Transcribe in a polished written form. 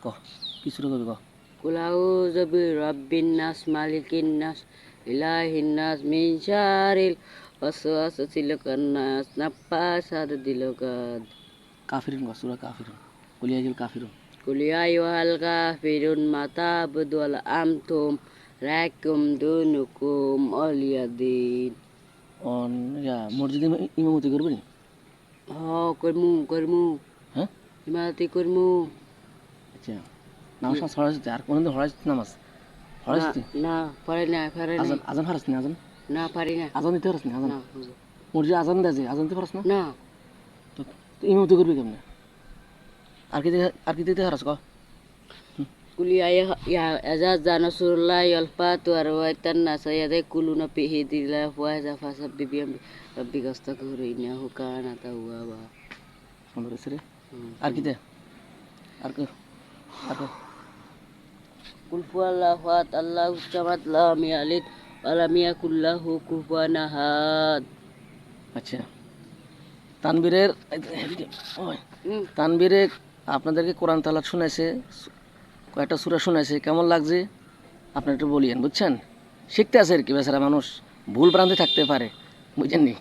ক কি শুরু করবি ক কুল আউযু বিরাব্বিন নাস মালিকিন নাস ইলাহিন নাস মিন শারিল ওয়াসওয়াসিল খান্নাস নাফাসাতিল উকাদ। কাফিরুন ক সূরা কাফিরুন কুলিয়াজুল কাফিরুন কুল ইয়া আইয়ুহাল কাফিরুন মা তা'বুদু ওয়া আনতুম লাকুম দুনুকুম ওয়ালিয়াদিন। অন মসজিদে ইমামতি করবেন হ করমু হ্যাঁ ইমারতি করমু। আচ্ছা নামাজ হরাইতে আর কোনদিন হরাইতে নামাজ হরাইতে না পারি না আজান আজান হারাস না আজান না পারি না আজান দিতে হারাস না আজান না মসজিদে আজান দেয় যে আজান দিতে পারস না না। তো ইমামতি করবি কেমনে আর কি দিতে হারাস ক Kuliah ya azza nasrullah wal fatu arwaitan nasa yadkhuluna fi hidillah wa fasabbih bi rabbika astaghfir innahu kana tawwaba। সুন্দর হয়েছে রে আর কি দে আর কি আর কি Qul huwallahu ahad Allahu samad lam yalid wa lam yakul lahu kufuwan ahad। আচ্ছা তানবীরের ওই তানবীরে আপনাদেরকে কোরআন তালাত শোনাইছে কয়েকটা সূরা শোনাইছে কেমন লাগছে আপনি একটু বলিয়েন বুঝছেন শিখতে আছে আর কি বেচারা মানুষ ভুল ভ্রান্তি থাকতে পারে বুঝেননি।